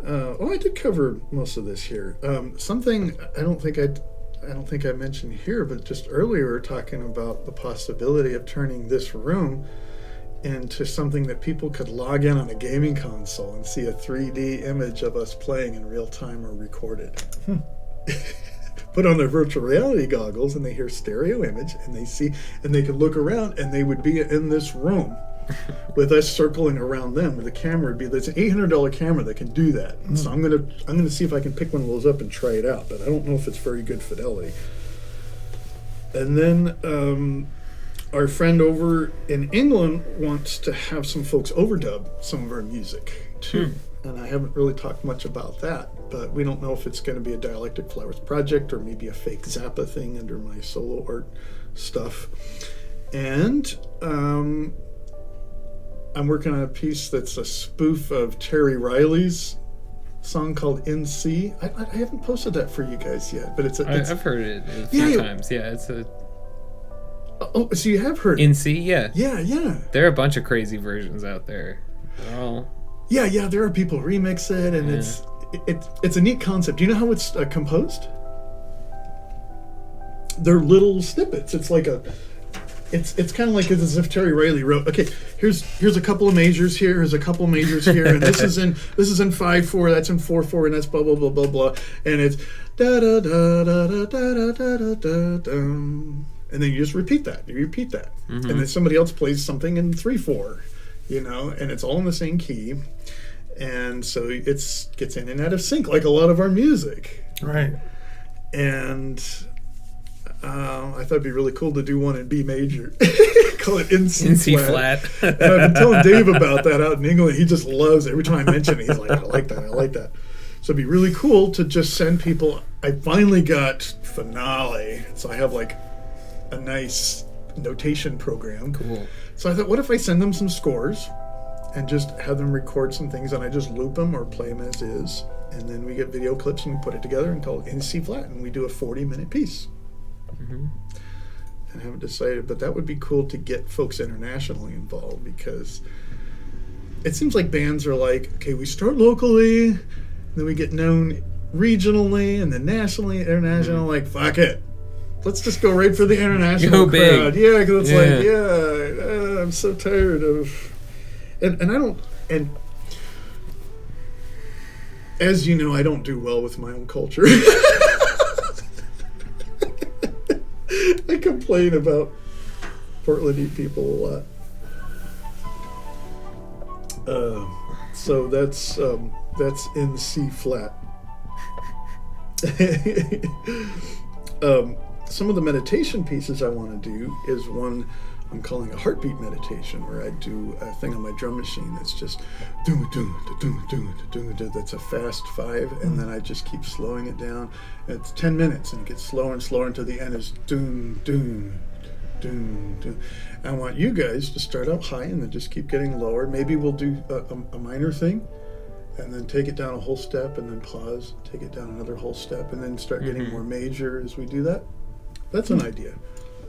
I did cover most of this here. Something I don't think I mentioned here, but just earlier we were talking about the possibility of turning this room into something that people could log in on a gaming console and see a 3D image of us playing in real time or recorded. Put on their virtual reality goggles, and they hear stereo image, and they see, and they could look around, and they would be in this room with us circling around them. Where the camera would be, there's an $800 camera that can do that. So I'm gonna see if I can pick one of those up and try it out, but I don't know if it's very good fidelity. And then our friend over in England wants to have some folks overdub some of our music too. And I haven't really talked much about that, but we don't know if it's going to be a Dialectic Flowers project or maybe a fake Zappa thing under my solo art stuff. And I'm working on a piece that's a spoof of Terry Riley's song called In C. I haven't posted that for you guys yet, but I've heard it a few times. Yeah, it's a... Oh, so you have heard In C, yeah. Yeah. There are a bunch of crazy versions out there. They're all... Yeah, there are people remix it, and it's a neat concept. Do you know how it's composed? They're little snippets. It's like it's kind of like as if Terry Riley wrote, okay, here's a couple of majors here, here's a couple of majors here, and this is in 5/4, that's in 4/4, and that's blah blah blah blah blah, and it's da da da da da da da da da da, and then you just repeat that, and then somebody else plays something in 3/4, and it's all in the same key, and so it gets in and out of sync like a lot of our music, Right. and I thought it'd be really cool to do one in B major. Call it in C flat. And I've been telling Dave about that out in England. He just loves it. Every time I mention it, he's like, I like that. So it'd be really cool to just send people. I finally got Finale. So I have like a nice notation program. Cool. So I thought, what if I send them some scores and just have them record some things and I just loop them or play them as is. And then we get video clips and we put it together and call it in C flat. And we do a 40-minute piece. I haven't decided, but that would be cool to get folks internationally involved, because it seems like bands are like, okay, we start locally, then we get known regionally, and then nationally, international. Like, fuck it, let's just go right for the international crowd. Yeah, because it's I'm so tired of, and I don't, and as you know, I don't do well with my own culture. I complain about Portlandy people a lot. So that's in C flat. Some of the meditation pieces I want to do is one I'm calling a heartbeat meditation, where I do a thing on my drum machine that's just do. That's a fast 5, and then I just keep slowing it down. And it's 10 minutes, and it gets slower and slower until the end is doom. I want you guys to start out high and then just keep getting lower. Maybe we'll do a minor thing, and then take it down a whole step, and then pause, take it down another whole step, and then start getting more major as we do that. That's an idea.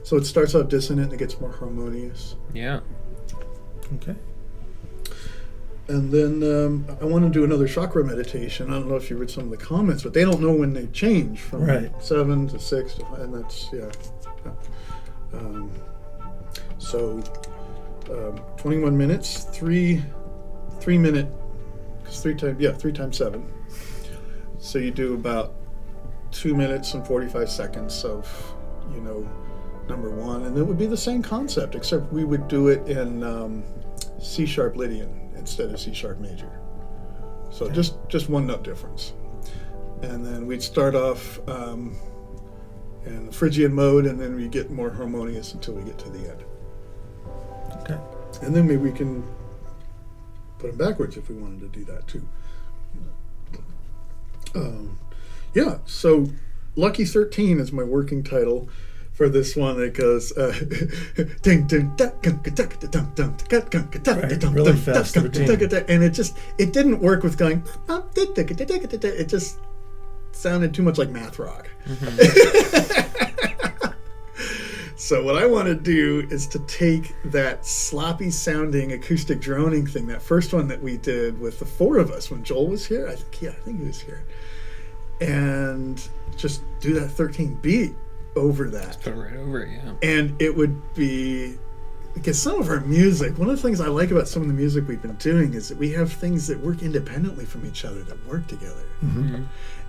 So it starts out dissonant and it gets more harmonious. Yeah. Okay. And then I want to do another chakra meditation. I don't know if you read some of the comments, but they don't know when they change from 7 to 6 to 5, and that's, so 21 minutes, 3 minute, because 3 times 7. So you do about 2 minutes and 45 seconds of, number 1, and it would be the same concept, except we would do it in C sharp Lydian instead of C sharp major. So just one note difference. And then we'd start off in the Phrygian mode, and then we get more harmonious until we get to the end. Okay. And then maybe we can put them backwards if we wanted to do that too. So Lucky 13 is my working title for this one. It goes really fast, and it didn't work with going. It just sounded too much like math rock. So what I want to do is to take that sloppy sounding acoustic droning thing, that first one that we did with the 4 of us when Joel was here. I think he was here, and just do that 13 beat over that. Just put it right over it, yeah. And it would be, because some of our music, one of the things I like about some of the music we've been doing is that we have things that work independently from each other that work together.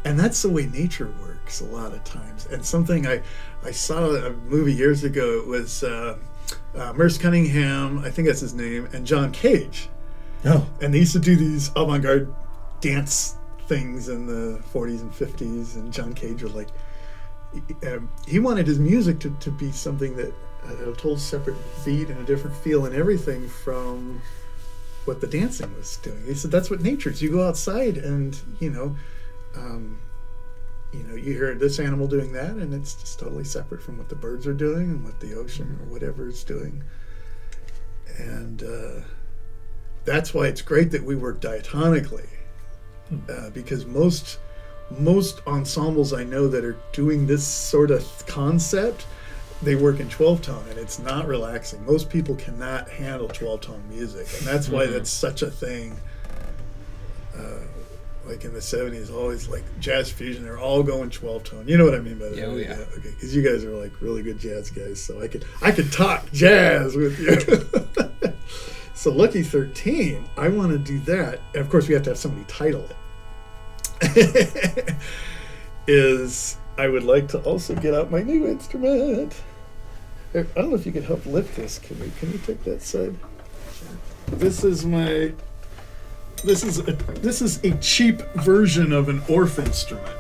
And that's the way nature works a lot of times. And something I saw a movie years ago, it was Merce Cunningham, I think that's his name, and John Cage. Oh. And they used to do these avant-garde dance things in the 40s and 50s, and John Cage was like, he wanted his music to be something that had a total separate beat and a different feel and everything from what the dancing was doing. He said that's what nature is. You go outside and you hear this animal doing that, and it's just totally separate from what the birds are doing and what the ocean or whatever is doing. And that's why it's great that we work diatonically, because most ensembles I know that are doing this sort of concept, they work in 12-tone, and it's not relaxing. Most people cannot handle 12-tone music, and that's why that's such a thing. Like in the 70s, always like jazz fusion, they're all going 12-tone. You know what I mean by that? Yeah, oh, yeah. Okay, because you guys are like really good jazz guys, so I could talk jazz with you. So Lucky 13, I want to do that. And of course, we have to have somebody title it. I would like to also get out my new instrument. I don't know if you could help lift this. Can you take that side? This is a cheap version of an Orff instrument.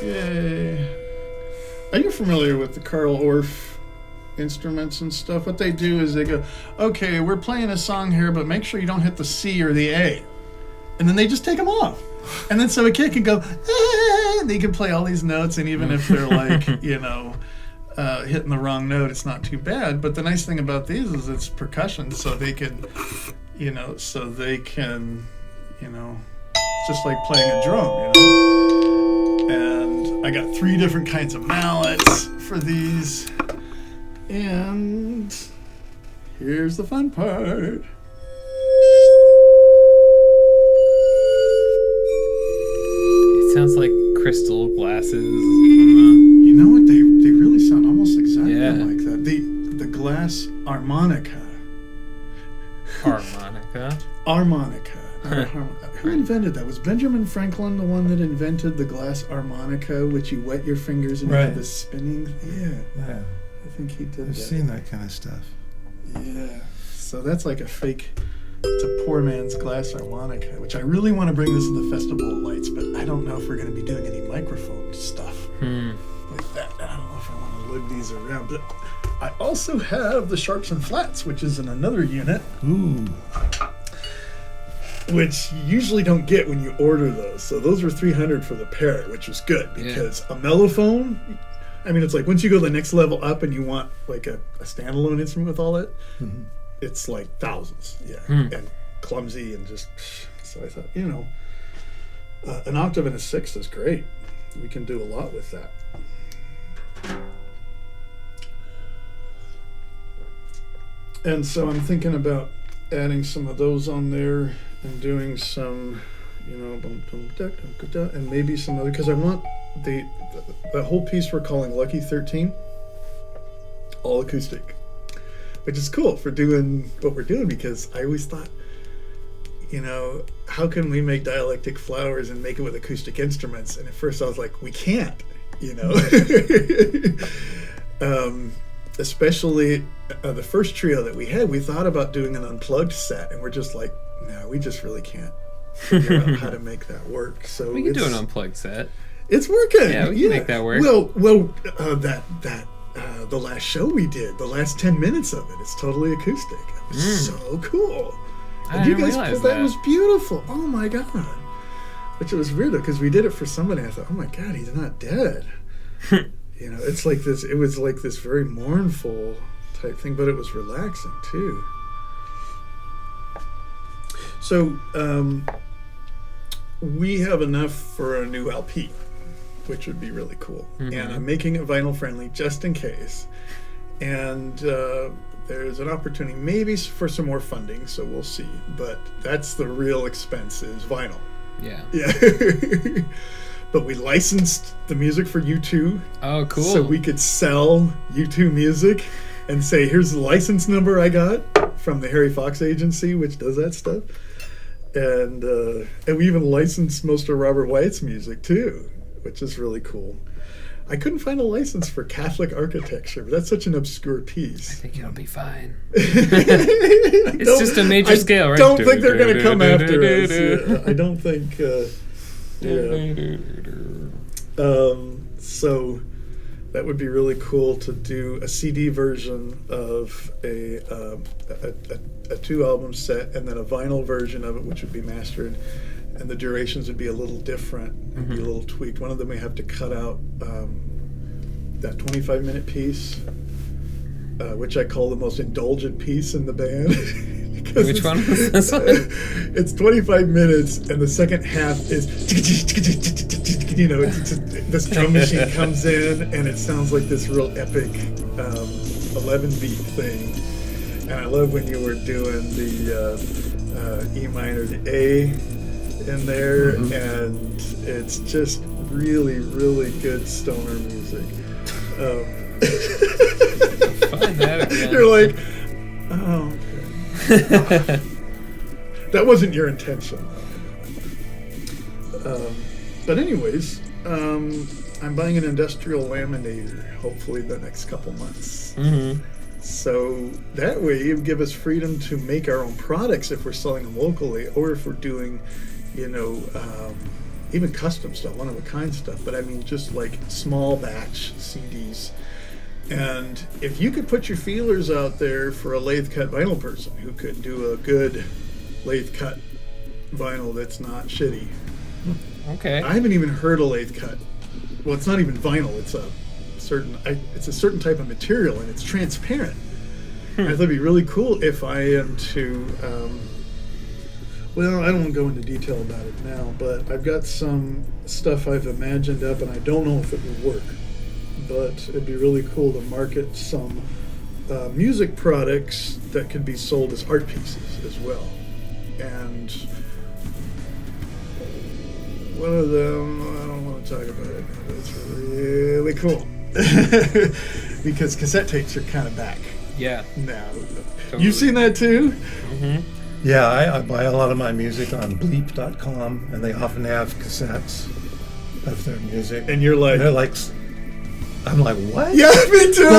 Yay. Are you familiar with the Carl Orff instruments and stuff? What they do is they go, okay, we're playing a song here, but make sure you don't hit the C or the A. And then they just take them off. And then so a kid can go, and they can play all these notes, and even if they're like, hitting the wrong note, it's not too bad. But the nice thing about these is it's percussion, so they can, it's just like playing a drum, And I got 3 different kinds of mallets for these. And here's the fun part. It sounds like crystal glasses. You know what? They really sound almost exactly like that. The glass harmonica. Harmonica? Harmonica. Who invented that? Was Benjamin Franklin the one that invented the glass harmonica, which you wet your fingers and you have the spinning? Yeah. I think he did I've seen that kind of stuff. Yeah. So that's like a fake, it's a poor man's glass harmonica, which I really want to bring this to the Festival of Lights, but I don't know if we're going to be doing any microphone stuff like that. I don't know if I want to lug these around, but I also have the Sharps and Flats, which is in another unit. Ooh. Which you usually don't get when you order those. So those were $300 for the pair, which was good because a mellophone, I mean, it's like once you go the next level up and you want like a standalone instrument with all that, it's like thousands, and clumsy and just. So I thought, an octave and a sixth is great. We can do a lot with that. And so I'm thinking about adding some of those on there and doing some, and maybe some other, because I want the whole piece we're calling Lucky 13 all acoustic, which is cool for doing what we're doing, because I always thought, how can we make Dialectic flowers and make it with acoustic instruments? And at first I was like, we can't, especially the first trio that we had, we thought about doing an unplugged set, and we're just like, no, we just really can't figure out how to make that work. So we can do an unplugged set. It's working. Yeah, we can make that work. Well, the last show we did, the last 10 minutes of it, it's totally acoustic. It was so cool. And you guys pulled that. Was beautiful. Oh my god. Which it was weird though, because we did it for somebody. I thought, oh my god, he's not dead. It's like this. It was like this very mournful type thing, but it was relaxing too. So we have enough for a new LP, which would be really cool. And I'm making it vinyl friendly just in case. And there's an opportunity maybe for some more funding, so we'll see. But that's the real expense, is vinyl. Yeah. But we licensed the music for U2. Oh, cool. So we could sell U2 music and say, here's the license number I got from the Harry Fox agency, which does that stuff. And we even licensed most of Robert Wyatt's music too, which is really cool. I couldn't find a license for Catholic architecture, but that's such an obscure piece. I think it'll be fine. It's just a major scale, right? I don't think they're going to come after us. Yeah, I don't think. So that would be really cool to do a CD version of a 2-album set, and then a vinyl version of it, which would be mastered, and the durations would be a little different, and be a little tweaked. One of them we have to cut out that 25-minute piece, which I call the most indulgent piece in the band. Which one was this one? It's 25 minutes, and the second half is, this drum machine comes in, and it sounds like this real epic 11-beat thing. And I love when you were doing the E minor to A in there, and it's just really, really good stoner music. Find that again. You're like, oh, okay. That wasn't your intention. But anyways, I'm buying an industrial laminator, hopefully the next couple months. So that way it would give us freedom to make our own products if we're selling them locally, or if we're doing, even custom stuff, one-of-a-kind stuff. But I mean, just like small batch CDs. And if you could put your feelers out there for a lathe cut vinyl person who could do a good lathe cut vinyl that's not shitty. Okay. I haven't even heard a lathe cut. Well, it's not even vinyl. It's a certain type of material, and it's transparent. I thought it'd be really cool if I am to. Well, I don't want to go into detail about it now, but I've got some stuff I've imagined up, and I don't know if it would work. But it'd be really cool to market some music products that could be sold as art pieces as well. And one of them, I don't want to talk about it, but it's really cool. Because cassette tapes are kind of back Yeah. now. Totally. You've seen that too? Yeah, I buy a lot of my music on bleep.com, and they often have cassettes of their music. And you're like... And they're like, I'm like, what? Yeah, me too!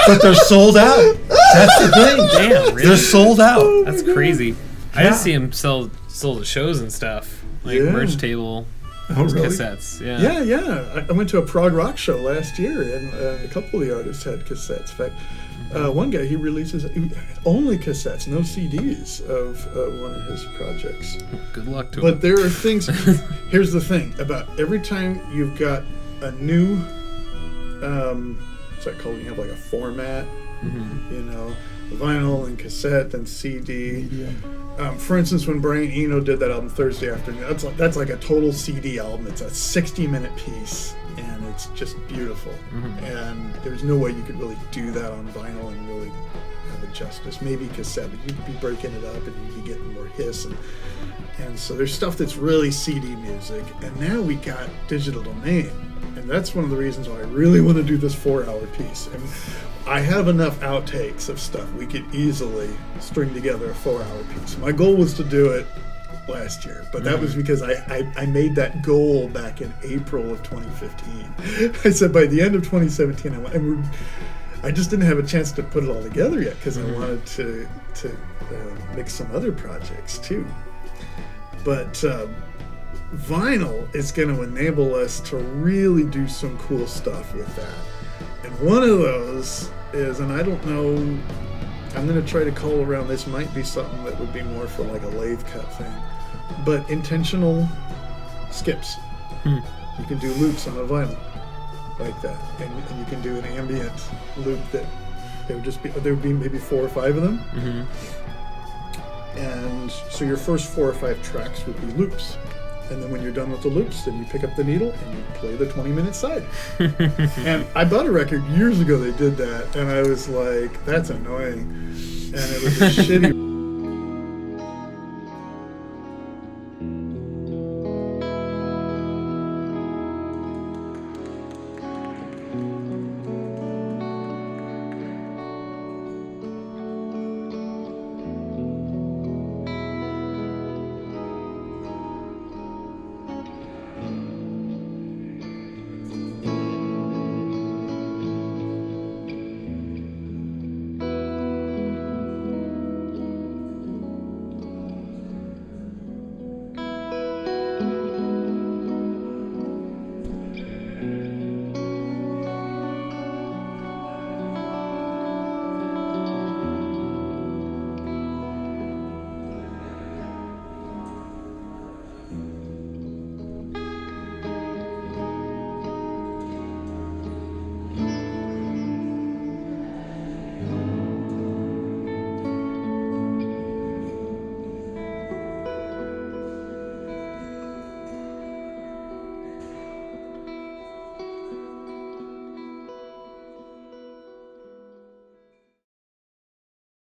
But they're sold out. That's the thing. Damn, really? They're sold out. That's crazy. I Yeah. just see him sell to shows and stuff, like Yeah. merch table Oh, really? cassettes. Yeah. Yeah. I went to a Prog-Rock show last year, and a couple of the artists had cassettes. In fact, one guy, he releases only cassettes, no CDs of one of his projects. Good luck to But him. there are things. Here's the thing about every time you've got a new, what's that called? You have like a format, vinyl and cassette and CD. For instance, when Brian Eno did that album Thursday Afternoon, that's like a total CD album. It's a 60-minute piece, and it's just beautiful. And there's no way you could really do that on vinyl and really have it justice. Maybe cassette, but you'd be breaking it up and you'd be getting more hiss. And so there's stuff that's really CD music, and now we got digital domain. And that's one of the reasons why I really want to do this 4-hour piece. And I have enough outtakes of stuff we could easily string together a 4-hour piece. My goal was to do it last year, but that was because I made that goal back in April of 2015. I said by the end of 2017, I just didn't have a chance to put it all together yet because I wanted to make some other projects too. But vinyl is going to enable us to really do some cool stuff with that. And one of those is, and I don't know, I'm going to try to call around, this might be something that would be more for like a lathe cut thing, but intentional skips. You can do loops on a vinyl like that, and you can do an ambient loop that there would be maybe 4 or 5 of them. And so your first 4 or 5 tracks would be loops. And then when you're done with the loops, then you pick up the needle and you play the 20-minute side. And I bought a record years ago, they did that, and I was like, that's annoying. And it was a shitty